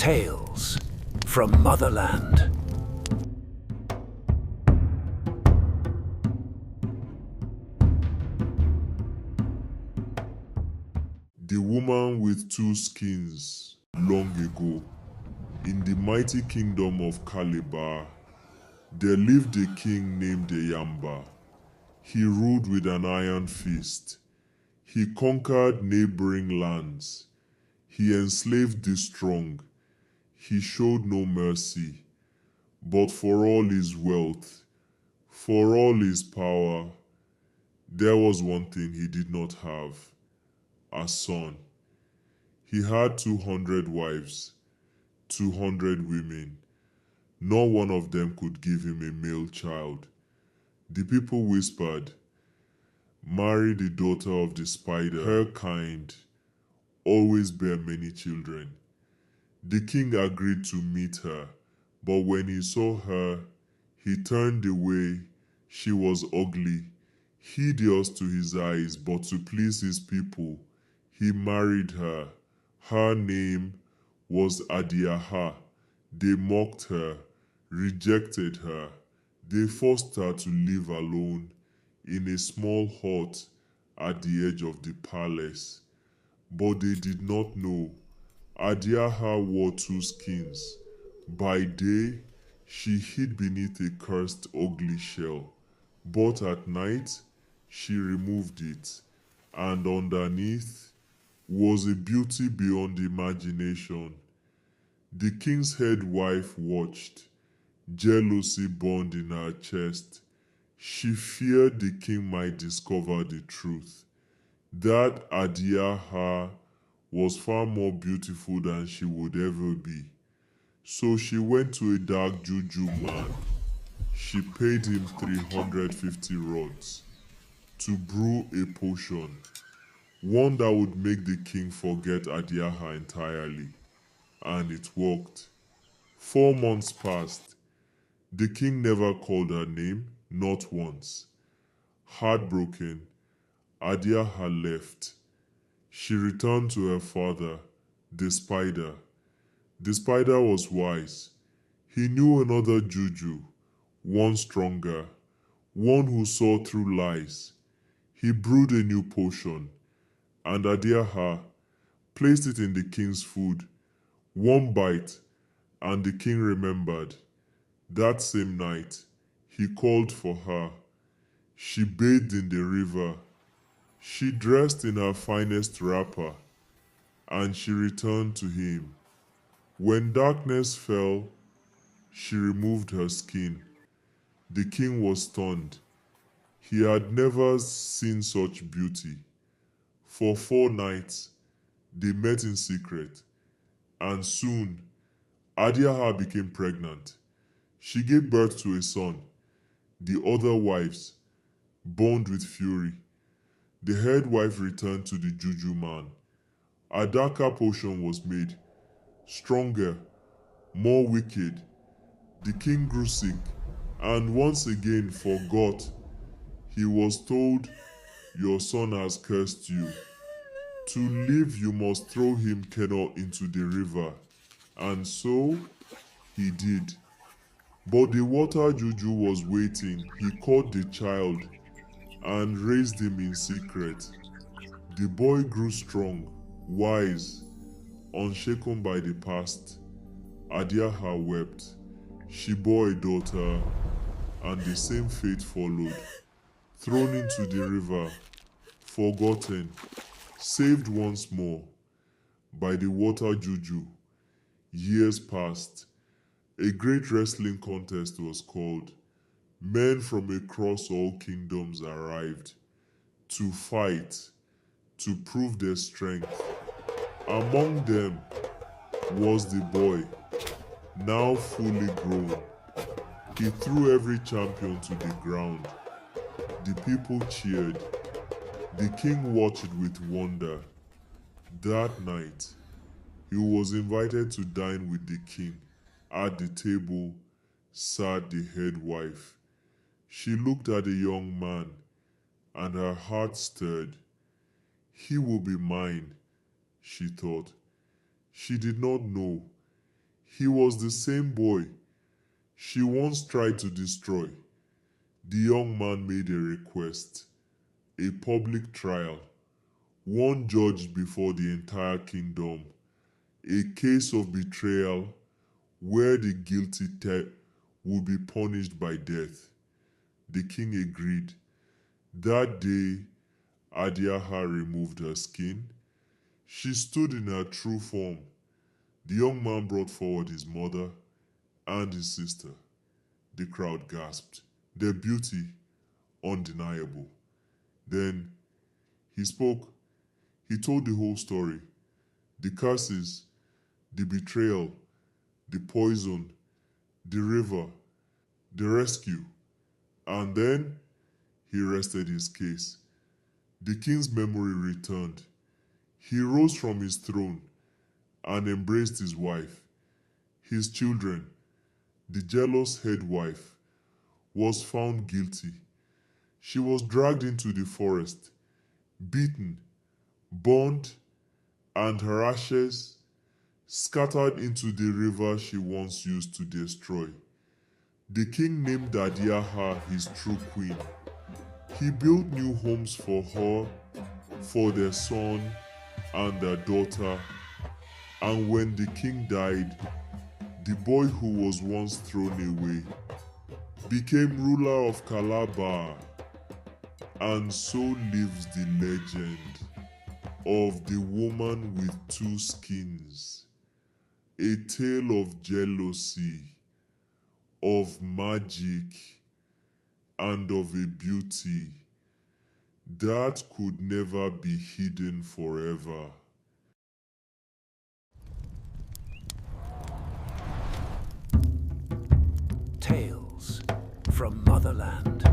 Tales from Motherland. The woman with two skins. Long ago, in the mighty kingdom of Calabar, there lived a king named Yamba. He ruled with an iron fist. He conquered neighboring lands. He enslaved the strong. He showed no mercy. But for all his wealth, for all his power, there was one thing he did not have: a son. He had 200 wives, 200 women. Not one of them could give him a male child. The people whispered, "Marry the daughter of the spider. Her kind always bear many children." The king agreed to meet her, but when he saw her, he turned away. She was ugly, hideous to his eyes, but to please his people, he married her. Her name was Adiaha. They mocked her, rejected her. They forced her to live alone in a small hut at the edge of the palace. But they did not know Adiaha wore two skins. By day, she hid beneath a cursed ugly shell, but at night, she removed it, and underneath was a beauty beyond imagination. The king's head wife watched, jealousy burned in her chest. She feared the king might discover the truth, that Adiaha was far more beautiful than she would ever be. So she went to a dark juju man. She paid him 350 rods to brew a potion, one that would make the king forget Adiaha entirely. And it worked. 4 months passed. The king never called her name, not once. Heartbroken, Adiaha left. She returned to her father, the spider. The spider was wise. He knew another juju, one stronger, one who saw through lies. He brewed a new potion, and Adiaha placed it in the king's food. One bite, and the king remembered. That same night, he called for her. She bathed in the river. She dressed in her finest wrapper, and she returned to him. When darkness fell, she removed her skin. The king was stunned. He had never seen such beauty. For 4 nights, they met in secret, and soon, Adiaha became pregnant. She gave birth to a son. The other wives burned with fury. The head wife returned to the juju man. A darker potion was made, stronger, more wicked. The king grew sick and once again forgot. He was told, "Your son has cursed you. To live, you must throw him kennel into the river." And so he did. But the water juju was waiting. He caught the child and raised him in secret. The boy grew strong, wise, unshaken by the past. Adiaha wept. She bore a daughter, and the same fate followed. Thrown into the river, forgotten, saved once more by the water juju. Years passed. A great wrestling contest was called. Men from across all kingdoms arrived to fight, to prove their strength. Among them was the boy, now fully grown. He threw every champion to the ground. The people cheered. The king watched with wonder. That night, he was invited to dine with the king. At the table sat the head wife. She looked at the young man, and her heart stirred. He will be mine, she thought. She did not know He was the same boy she once tried to destroy. The young man made a request, a public trial, one judged before the entire kingdom, a case of betrayal where the guilty would be punished by death. The king agreed. That day, Adiaha removed her skin. She stood in her true form. The young man brought forward his mother and his sister. The crowd gasped, their beauty undeniable. Then he spoke. He told the whole story, the curses, the betrayal, the poison, the river, the rescue, and then he rested his case. The king's memory returned. He rose from his throne and embraced his wife. His children, the jealous head wife, was found guilty. She was dragged into the forest, beaten, burned, and her ashes scattered into the river she once used to destroy. The king named Adiaha his true queen. He built new homes for her, for their son and their daughter, and when the king died, the boy who was once thrown away became ruler of Calabar, and so lives the legend of the woman with two skins, a tale of jealousy, of magic, and of a beauty that could never be hidden forever. Tales from Motherland.